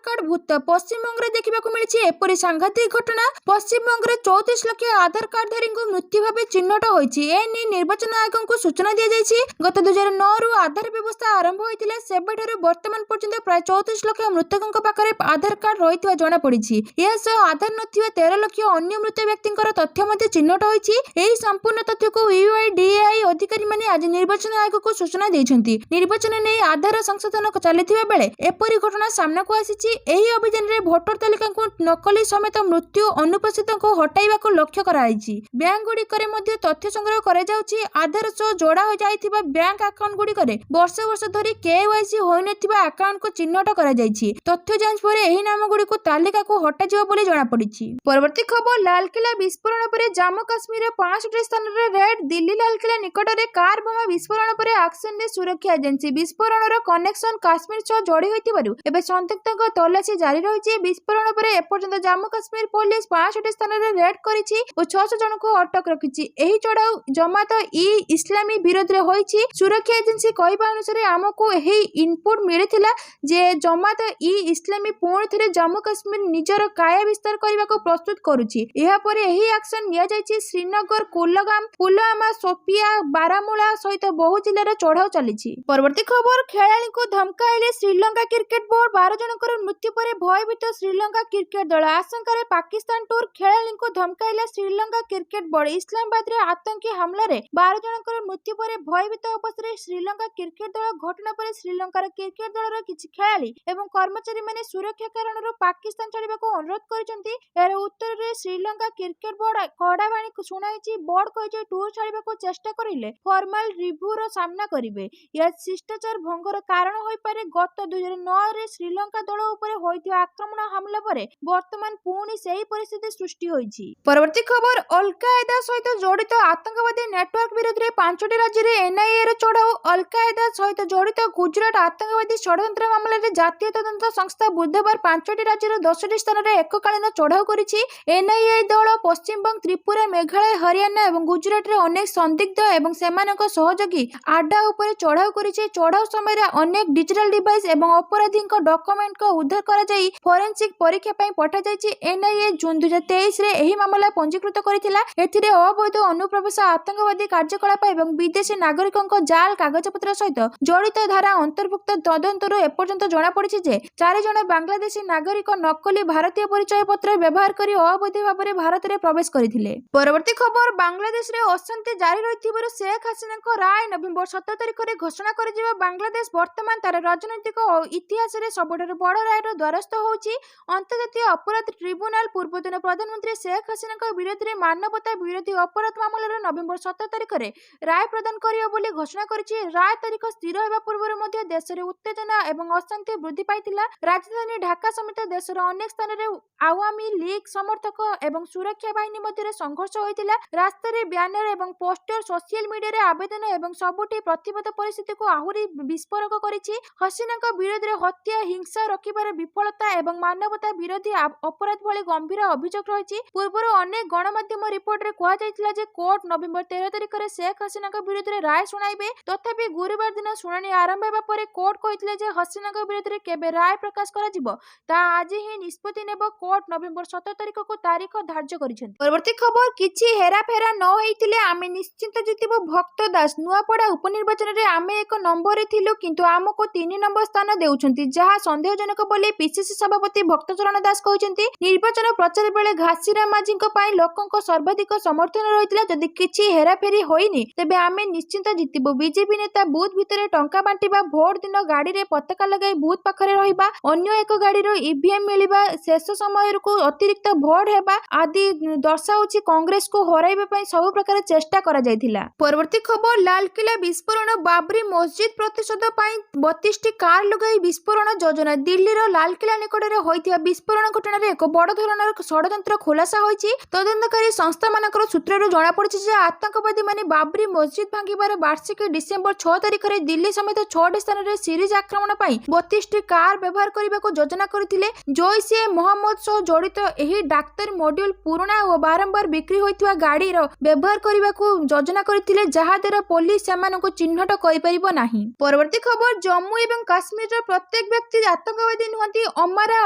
କାର୍ଡ ଭୂତ। ପଶ୍ଚିମବଙ୍ଗରେ ଦେଖିବାକୁ ମିଳିଛି ଏପରି ସାଂଘାତିକ ଘଟଣା। ପଶ୍ଚିମବଙ୍ଗରେ 34 ଲକ୍ଷ ଆଧାର କାର୍ଡଧାରୀଙ୍କୁ ମୃତ୍ୟୁ ଭାବେ ଚିହ୍ନଟ ହୋଇଛି। ଏନେଇ ନିର୍ବାଚନ ଆୟୋଗଙ୍କୁ ସୂଚନା ଦିଆଯାଇଛି। ଗତ 2009ରୁ ଆଧାର ବ୍ୟବସ୍ଥା ଆରମ୍ଭ ହୋଇଥିଲା। ସେବେଠାରୁ ବର୍ତ୍ତମାନ ପର୍ଯ୍ୟନ୍ତ ପ୍ରାୟ 34 ଲକ୍ଷ ମୃତକଙ୍କ ପାଖରେ ଆଧାର କାର୍ଡ ରହିଥିବା ଜଣାପଡ଼ିଛି। ଏହାସହ ଆଧାର ନଥିବା 13 ଲକ୍ଷ ଅନ୍ୟ ମୃତ ବ୍ୟକ୍ତିଙ୍କର ତଥ୍ୟ ମଧ୍ୟ ଚିହ୍ନଟ ହୋଇଛି। ଏହି ସମ୍ପୂର୍ଣ୍ଣ ତଥ୍ୟକୁ ୟୁଆଇଡିଏଆଇ ଅଧିକାରୀମାନେ ଆଜି ନିର୍ବାଚନ ଆୟୋଗକୁ ସୂଚନା ଦେଇଛନ୍ତି। ନିର୍ବାଚନ ନେଇ ଆଧାର ସଂଶୋଧନ ଚାଲିଥିବା ବେଳେ ଏପରି ଘଟଣା ସାମ୍ନାକୁ ଆସିଛି। ଏହି ଅଭିଯାନରେ ଭୋଟର ତାଲିକାକୁ ନକଲି ସମେତ ମୃତ୍ୟୁ ଅନୁପସ୍ଥିତଙ୍କୁ ହଟାଇବାକୁ ଲକ୍ଷ୍ୟ କରାଯାଇଛି। ବ୍ୟାଙ୍କଗୁଡ଼ିକରେ ମଧ୍ୟ ତଥ୍ୟ ସଂଗ୍ରହ କରାଯାଉଛି। ଆଧାର ସହ ଯୋଡ଼ା ଯାଇଥିବା ବ୍ୟାଙ୍କ ଆକାଉଣ୍ଟ ଗୁଡ଼ିକରେ ବର୍ଷ ବର୍ଷ ଧରି KYC ହୋଇନଥିବା ଆକାଉଣ୍ଟକୁ ଚିହ୍ନଟ କରାଯାଇଛି। ତଥ୍ୟ ଯାଞ୍ଚ ପରେ ଏହି ନାମଗୁଡ଼ିକୁ ତାଲିକାକୁ ହଟାଯିବ ବୋଲି ଜଣାପଡ଼ିଛି। ପରବର୍ତ୍ତୀ ଖବର, ଲାଲକିଲ୍ଲା ବିସ୍ଫୋରଣ ପରେ ଜାମ୍ମୁ କାଶ୍ମୀରର 65ଟି ସ୍ଥାନରେ ରେଡ୍। ଦିଲ୍ଲୀ ଲାଲକିଲ୍ଲା ନିକଟରେ କାର୍ ବୋମା ବିସ୍ଫୋରଣ ପରେ ଆକ୍ସନରେ ସୁରକ୍ଷା ଏଜେନ୍ସି। ବିସ୍ଫୋରଣର କନେକ୍ସନ କାଶ୍ମୀର ସହ ଯୋଡ଼ି ହୋଇଥିବାରୁ ଏବେ ସନ୍ଦିଗ୍ଧଙ୍କ ତଲାସୀ ଜାରି ରହିଛି। ବିସ୍ଫୋରଣ ପରେ ଏପର୍ଯ୍ୟନ୍ତ ଜାମ୍ମୁ କାଶ୍ମୀର ପୋଲିସ 65ଟି ସ୍ଥାନରେ ରେଡ୍ କରିଛି ଓ 600 ଜଣଙ୍କୁ ଅଟକ ରଖିଛି। ଏହି ଚଢ଼ାଉ ଜମାତ ଇ ଇସ୍ଲାମୀ ବିରୋଧରେ ହୋଇଛି। ସୁରକ୍ଷା ଏଜେନ୍ସି କହିବା ଅନୁସାରେ ଆମକୁ ଏହି ଇନପୁଟ ମିଳିଥିଲା ଯେ ଜମାତ ଇ ଇସ୍ଲାମୀ ପୁଣି ଥରେ ଜାମ୍ମୁ କାଶ୍ମୀର ନିଜର କାୟା ବିସ୍ତାର କରିବାକୁ ପ୍ରସ୍ତୁତ କରୁଛି। ଏହାପରେ ଏହି ଆକ୍ସନ ନିଆଯାଇଛି। ଶ୍ରୀନଗର, କୁଲଗାମ, ପୁଲୱାମା, ସୋପିଆ, ବାରାମୂଳା ସହିତ ବହୁ ଜିଲ୍ଲାରେ ଚଢ଼ାଉ ଚାଲିଛି। ପରବର୍ତ୍ତୀ ଖବର, ଖେଳାଳିଙ୍କୁ ଧମକାଇଲେ ଶ୍ରୀଲଙ୍କା କ୍ରିକେଟ ବୋର୍ଡ। 12 ଜଣଙ୍କର ମୃତ୍ୟୁ ପରେ ଭୟଭୀତ ଶ୍ରୀଲଙ୍କା କ୍ରିକେଟ ଦଳ। ଆଶଙ୍କାରେ ପାକିସ୍ତାନ ଟୁର୍। ଖେଳାଳିଙ୍କୁ ଧମକାଇଲା ଶ୍ରୀଲଙ୍କା କ୍ରିକେଟ ବୋର୍ଡ। ଇସଲାମାବାଦରେ ଆତଙ୍କୀ ହାମଲାରେ 12 ଜଣଙ୍କର ମୃତ୍ୟୁ ପରେ ଭୟଭୀତ ଅବସ୍ଥାରେ ଶ୍ରୀଲଙ୍କା କ୍ରିକେଟ ଦଳ। ଘଟଣା ପରେ ଶ୍ରୀଲଙ୍କାର କ୍ରିକେଟ ଦଳର କିଛି ଖେଳାଳି ଏବଂ କର୍ମଚାରୀମାନେ ସୁରକ୍ଷା କାରଣରୁ ପାକିସ୍ତାନ ଛାଡ଼ିବାକୁ ଅନୁରୋଧ କରିଛନ୍ତି। ଏହାର ଉତ୍ତରରେ ଶ୍ରୀଲଙ୍କା କ୍ରିକେଟ ବୋର୍ଡ କଡ଼ା ବାଣୀ ଶୁଣାଇଛି। ବୋର୍ଡ କହିଛି ଟୁର୍ ଛାଡ଼ିବାକୁ ଚେଷ୍ଟା କରିଲେ ଫର୍ମାଲ ରିଭ୍ୟୁର ସାମ୍ନା କରିବେ। ଏହା ଶିଷ୍ଟାଚାର ଭଙ୍ଗର କାରଣ ହୋଇପାରେ। ଗତ 2009ରେ ଶ୍ରୀଲଙ୍କା ଦଳ ଉପରେ ହୋଇଥିବା ଆକ୍ରମଣ ହାମଲା ପରେ ବର୍ତ୍ତମାନ ପୁଣି ସେହି ପରିସ୍ଥିତି ସୃଷ୍ଟି ହୋଇଛି। ପରବର୍ତ୍ତୀ ଖବର, ଅଲ-କାଏଦା ସହିତ ଜଡ଼ିତ ଆତଙ୍କବାଦୀ ନେଟୱାର୍କ ବିରୋଧରେ 5ଟି ରାଜ୍ୟରେ NIAର ଚଢ଼ାଉ। ଅଲ-କାଏଦା ସହିତ ଜଡ଼ିତ ଗୁଜରାଟ ଆତଙ୍କବାଦୀ ଷଡ଼ଯନ୍ତ୍ର ମାମଲାରେ ଜାତୀୟ ତଦନ୍ତ ସଂସ୍ଥା ବୁଧବାର 5ଟି ରାଜ୍ୟର 10ଟି ସ୍ଥାନରେ ଏକକାଳୀନ ଚଢ଼ାଉ କରିଛି। NIA ଦଳ ପଶ୍ଚିମବଙ୍ଗ, ତ୍ରିପୁରା, ମେଘାଳୟ, ହରିୟାଣା ଏବଂ ଗୁଜରାଟରେ ଅନେକ ସନ୍ଦିଗ୍ଧ ଏବଂ ସେମାନଙ୍କ ସହଯୋଗୀ ଆଡ୍ଡା ଉପରେ ଚଢ଼ାଉ କରିଛି। ଚଢ଼ାଉ ସମୟରେ ଅନେକ ଡିଜିଟାଲ ଡିଭାଇସ ଏବଂ ଅପରାଧୀଙ୍କ ଡକୁମେଣ୍ଟଙ୍କ ଉଦ୍ଧାର କରାଯାଇ ଫରେନ୍ସିକ୍ ପରୀକ୍ଷା ପାଇଁ ପଠାଯାଇଛି। NIA ଜୁନ୍ 2023ରେ ଏହି ମାମଲା ପଞ୍ଜୀକୃତ କରିଥିଲା। ଏଥିରେ ଅବୈଧ ଅନୁପ୍ରବେଶ, ଆତଙ୍କବାଦୀ କାର୍ଯ୍ୟକଳାପ ଏବଂ ବିଦେଶୀ ନାଗରିକଙ୍କ ଜାଲ କାଗଜପତ୍ର ସହିତ ଜଡ଼ିତ ଧାରା ଅନ୍ତର୍ଭୁକ୍ତ। ତଦନ୍ତରୁ ଏପର୍ଯ୍ୟନ୍ତ ଜଣାପଡ଼ିଛି ଯେ 4 ଜଣ ବାଂଲାଦେଶୀ ନାଗରିକ ନକଲି ଭାରତୀୟ ପରିଚୟ ପତ୍ର ବ୍ୟବହାର କରି ଅବୈଧ ଭାବରେ ଭାରତରେ ପ୍ରବେଶ କରିଥିଲେ। ପରବର୍ତ୍ତୀ ଖବର, ବାଂଲାଦେଶରେ ଅଶାନ୍ତି ଜାରି ରହିଥିବାରୁ ଶେଖ ହାସିନାଙ୍କ ରାୟ ନଭେମ୍ବର 17 ତାରିଖରେ ଘୋଷଣା କରାଯିବ। ବାଂଲାଦେଶ ବର୍ତ୍ତମାନ ତାର ରାଜନୈତିକ ଇତିହାସରେ ସବୁଠାରୁ ବଡ଼ ରାୟର ଦ୍ୱାରସ୍ଥ ହେଉଛି। ଅନ୍ତର୍ଜାତୀୟ ଅପରାଧ ଟ୍ରିବ୍ୟୁନାଲ ପୂର୍ବତନ ପ୍ରଧାନମନ୍ତ୍ରୀ ଶେଖ ହାସିନାଙ୍କ ବିରୋଧରେ ମାନବତା ବିରୋଧୀ ଅପରାଧ ମାମଲାର ନଭେମ୍ବର 17 ତାରିଖରେ ରାୟ ପ୍ରଦାନ କରିବ ବୋଲି ଘୋଷଣା କରିଛି। ରାୟ ତାରିଖ ସ୍ଥିର ହେବା ପୂର୍ବରୁ ମଧ୍ୟ ଦେଶରେ ଉତ୍ତେଜନା ଏବଂ ଅଶାନ୍ତି ବୃଦ୍ଧି ପାଇଥିଲା। ରାଜଧାନୀ ଢାକା ସମେତ ଦେଶର ଅନେକ ସ୍ଥାନରେ ଆୱାମୀ ଲିଗ ସମର୍ଥକ ଏବଂ ସୁରକ୍ଷା ବାହିନୀ ମଧ୍ୟରେ ସଂଘର୍ଷ ହୋଇଥିଲା। ରାସ୍ତାରେ ବ୍ୟାନର ଏବଂ ପୋଷ୍ଟର, ସୋସିଆଲ ମିଡିଆରେ ଆବେଦନ ଏବଂ ସବୁଠି ପ୍ରତିବାଦ ପରିସ୍ଥିତିକୁ ଆହୁରି ବିସ୍ଫୋରକ କରିଛି। ହସିନାଙ୍କ ବିରୋଧରେ ହତ୍ୟା, ହିଂସା ରୋକିବାର ବିଫଳତା ଏବଂ ମାନବତା ବିରୋଧୀ ଅପରାଧ ଭଳି ଗମ୍ଭୀର ଅଭିଯୋଗ ରହିଛି। ପୂର୍ବରୁ ଅନେକ ଗଣମାଧ୍ୟମ ରିପୋର୍ଟରେ କୁହାଯାଇଥିଲା ଯେ କୋର୍ଟ ନଭେମ୍ବର 13 ତାରିଖରେ ଶେଖ ହାସିନାଙ୍କ ବିରୋଧରେ ରାୟ ଶୁଣାଇବେ। ତଥାପି ଗୁରୁବାର ଦିନ ଶୁଣାଣି ଆରମ୍ଭ ହେବା ପରେ କୋର୍ଟ କହିଥିଲେ ଯେ ହସିନାଙ୍କ ବିରୋଧରେ କେବେ ରାୟ ପ୍ରକାଶ କରାଯିବ ତାହା ଆଜି ହିଁ ନିଷ୍ପତ୍ତି ନେବ। କୋର୍ଟ ନଭେମ୍ବର 17 ତାରିଖକୁ ତାରିଖ ଧାର୍ଯ୍ୟ କରିଛନ୍ତି। ପରବର୍ତ୍ତୀ ଖବର, କିଛି ହେରାଫେରା ନ ହେଇଥିଲେ ଆମେ ନିଶ୍ଚିତ ଜିତିବୁ। ଭକ୍ତ ଦାସ। ନୂଆପଡ଼ା ଉପନିର୍ବାଚନରେ ଆମେ 1 ନମ୍ବରରେ ଥିଲୁ କିନ୍ତୁ ଆମକୁ 3 ନମ୍ବର ସ୍ଥାନ ଦେଉଛନ୍ତି, ଯାହା ସନ୍ଦେହଜନକ ବୋଲି PCC ସଭାପତି ଭକ୍ତଚରଣ ଦାସ କହିଛନ୍ତି। ନିର୍ବାଚନ ପ୍ରଚାର ବେଳେ ଘାସିରାମ ମାଝୀଙ୍କ ପାଇଁ ଲୋକଙ୍କ ସର୍ବାଧିକ ସମର୍ଥନ ରହିଥିଲା। ଯଦି କିଛି ହେରାଫେରି ହୋଇନି ତେବେ ଆମେ ନିଶ୍ଚିତ ଜିତିବୁ। ବିଜେପି ନେତା ବୁଥ ଭିତରେ ଟଙ୍କା ବାଣ୍ଟିବା, ଭୋଟ ଦିନ ଗାଡ଼ିରେ ପତାକା ଲଗାଇ ବୁଥ ପାଖରେ ରହିବା, ଅନ୍ୟ ଏକ ଗାଡ଼ିର EVM ମିଳିବା, ଶେଷ ସମୟକୁ ଅତିରିକ୍ତ ଭୋଟ ହେବା ଆଦି ଦର୍ଶାଉଛି କଂଗ୍ରେସକୁ ହରାଇବା ପାଇଁ ସବୁ ପ୍ରକାର ଚେଷ୍ଟା କରାଯାଇଥିଲା। ପରବର୍ତ୍ତୀ ଖବର, ଲାଲକିଲ୍ଲା ବିସ୍ଫୋରଣ। ବାବରି ମସଜିଦ ପ୍ରତିଶୋଧ ପାଇଁ 32ଟି କାର୍ ଲଗାଇ ବିସ୍ଫୋରଣ ଯୋଜନା। ଦିଲ୍ଲୀର ଲାଲକିଲ୍ଲା ନିକଟରେ ହୋଇଥିବା ବିସ୍ଫୋରଣ ଘଟଣାରେ ଏକ ବଡ଼ ଧରଣର ଷଡ଼ଯନ୍ତ୍ର ଖୁଲାସା ହୋଇଛି। ତଦନ୍ତକାରୀ ସଂସ୍ଥାମାନଙ୍କର ସୂତ୍ରରୁ ଜଣାପଡ଼ିଛି ଯେ ଆତଙ୍କବାଦୀମାନେ ବାବରି ମସଜିଦ ଭାଙ୍ଗିବାର ବାର୍ଷିକୀ ଡିସେମ୍ବର 6 ତାରିଖରେ ଦିଲ୍ଲୀ ସମେତ 6ଟି ସ୍ଥାନରେ ସିରିଜ ଆକ୍ରମଣ ପାଇଁ 32ଟି କାର୍ ବ୍ୟବହାର କରିବାକୁ ଯୋଜନା କରିଥିଲେ। ଜୈଶ ଏ ମହମ୍ମଦ ସହ ଜଡ଼ିତ ଏହି ଡାକ୍ତରୀ ମଡ୍ୟୁଲ ପୁରୁଣା ଓ ବାରମ୍ବାର ବିକ୍ରି ହୋଇଥିବା ଗାଡ଼ିର ବ୍ୟବହାର କରିବାକୁ ଯୋଜନା କରିଥିଲେ, ଯାହାଦ୍ୱାରା ପୋଲିସ ସେମାନଙ୍କୁ ଚିହ୍ନଟ କରିପାରିବ ନାହିଁ। ପରବର୍ତ୍ତୀ ଖବର, ଜମ୍ମୁ ଏବଂ କାଶ୍ମୀରର ପ୍ରତ୍ୟେକ ବ୍ୟକ୍ତି ଆତଙ୍କବାଦୀ ନୁହନ୍ତି। ଅମାରା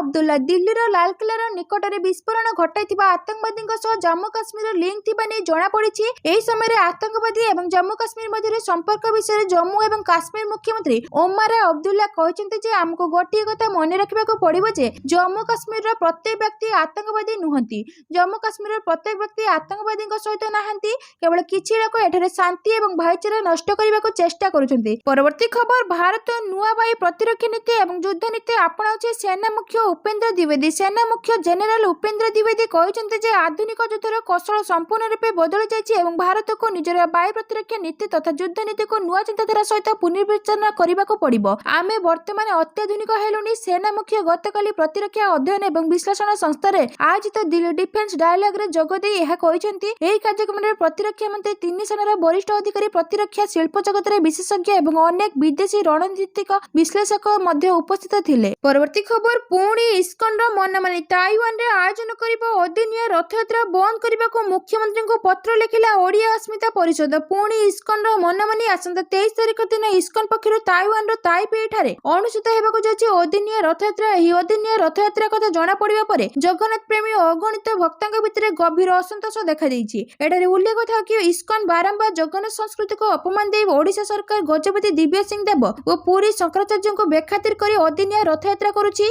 ଅବଦୁଲ୍ଲା। ଦିଲ୍ଲୀର ଲାଲକିଲ୍ଲାର ନିକଟରେ ବିସ୍ଫୋରଣ ଘଟାଇଥିବା ଆତଙ୍କବାଦୀଙ୍କ ସହ ଜାମ୍ମୁ କାଶ୍ମୀରର ଲିଙ୍କ ଥିବା ନେଇ ଜଣାପଡ଼ିଛି। ଏହି ସମୟରେ ଆତଙ୍କବାଦୀ ଏବଂ ଜାମ୍ମୁ କାଶ୍ମୀର ମଧ୍ୟରେ ସମ୍ପର୍କ ବିଷୟରେ ଜମ୍ମୁ ଏବଂ କାଶ୍ମୀର ମୁଖ୍ୟମନ୍ତ୍ରୀ ଓମାରା ଅବଦୁଲ୍ଲା କହିଛନ୍ତି ଯେ ଆମକୁ ଗୋଟିଏ କଥା ମନେ ରଖିବାକୁ ପଡ଼ିବ ଯେ ଜମ୍ମୁ କାଶ୍ମୀରର ପ୍ରତ୍ୟେକ ବ୍ୟକ୍ତି ଆତଙ୍କବାଦୀ ନୁହନ୍ତି। ଜମ୍ମୁ କାଶ୍ମୀରର ପ୍ରତ୍ୟେକ ବ୍ୟକ୍ତି ଆତଙ୍କବାଦୀଙ୍କ ସହିତ ନାହାନ୍ତି। କେବଳ କିଛି ଲୋକ ଏଠାରେ ଶାନ୍ତି ଏବଂ ଭାଇଚାରା ନଷ୍ଟ କରିବାକୁ ଚେଷ୍ଟା କରୁଛନ୍ତି। ପରବର୍ତ୍ତୀ ପରବର୍ତ୍ତୀ ଖବର ଭାରତ ନୂଆବାହୀ ପ୍ରତିରକ୍ଷା ନୀତି ଏବଂ ଯୁଦ୍ଧ ନୀତି ଆପଣାଉଛି ସେନା ମୁଖ୍ୟ ଉପେନ୍ଦ୍ର ଦ୍ୱିବେଦୀ। ସେନା ମୁଖ୍ୟ ଜେନେରାଲ ଉପେନ୍ଦ୍ର ଦ୍ୱିବେଦୀ କହିଛନ୍ତି ଯେ ଆଧୁନିକ ଯୁଦ୍ଧର କୌଶଳ ସମ୍ପୂର୍ଣ୍ଣ ରୂପେ ବଦଳି ଯାଇଛି ଏବଂ ଭାରତକୁ ନିଜର ବାୟୁ ପ୍ରତିରକ୍ଷା ନୀତି ତଥା ଯୁଦ୍ଧ ନୀତିକୁ ନୂଆ ଚିନ୍ତାଧାରା ସହିତ ପୁନର୍ବିବେଚନା କରିବାକୁ ପଡ଼ିବ। ଆମେ ବର୍ତ୍ତମାନ ଅତ୍ୟାଧୁନିକ ହେଲୁଣି। ସେନା ମୁଖ୍ୟ ଗତକାଲି ପ୍ରତିରକ୍ଷା ଅଧ୍ୟୟନ ଏବଂ ବିଶ୍ଳେଷଣ ସଂସ୍ଥାରେ ଆୟୋଜିତ ଦିଲ୍ଲୀ ଡିଫେନ୍ସ ଡାୟଲଗରେ ଯୋଗଦେଇ ଏହା କହିଛନ୍ତି। ଏହି କାର୍ଯ୍ୟକ୍ରମରେ ପ୍ରତିରକ୍ଷା ମନ୍ତ୍ରୀ, ତିନି ସେନାର ବରିଷ୍ଠ ଅଧିକାରୀ, ପ୍ରତିରକ୍ଷା ଶିଳ୍ପ ଜଗତରେ ବିଶେଷଜ୍ଞ ଏବଂ ଅନେକ ବିଦେଶୀ ରଣନୀତିକ ବିଶ୍ଳେଷକ ମଧ୍ୟ ଉପସ୍ଥିତ ଥିଲେ। ପରବର୍ତ୍ତୀ ଖବର ପୁଣି ଇସ୍କନର ମନମାନି, ତାଇୱାନରେ ଆୟୋଜନ କରିବା ଅଦିନିଆ ରଥଯାତ୍ରା ବନ୍ଦ କରିବାକୁ ମୁଖ୍ୟମନ୍ତ୍ରୀଙ୍କୁ ପତ୍ର ଲେଖିଲା ଓଡ଼ିଆ ଅସ୍ମିତା ପରିଷଦ। ପୁଣି ଇସ୍କନର ମନମାନି, ଆସନ୍ତା 23 ତାରିଖ ଦିନ ଇସ୍କନ ପକ୍ଷରୁ ତାଇୱାନର ତାଇପେଇଠାରେ ଅନୁଷ୍ଠିତ ହେବାକୁ ଯାଉଛି ଅଦିନିଆ ରଥଯାତ୍ରା। ଏହି ଅଦିନିଆ ରଥଯାତ୍ରା କଥା ଜଣାପଡ଼ିବା ପରେ ଜଗନ୍ନାଥ ପ୍ରେମୀ ଓ ଅଗଣିତ ଭକ୍ତଙ୍କ ଭିତରେ ଗଭୀର ଅସନ୍ତୋଷ ଦେଖାଦେଇଛି। ଏଠାରେ ଉଲ୍ଲେଖ ଥାଏ କି ଇସ୍କନ ବାରମ୍ବାର ଜଗନ୍ନାଥ ସଂସ୍କୃତିକୁ ଅପମାନ ଦେଇ ଓଡ଼ିଶା ସରକାର ଗଜପତି ଦିବ୍ୟ ସିଂ ଦେବ ଓ ପୁରୀ ଶଙ୍କରାଚାର୍ଯ୍ୟଙ୍କୁ ବେଖାତିର କରି ଅଦିନିଆ ରଥଯାତ୍ରା କରୁଛି।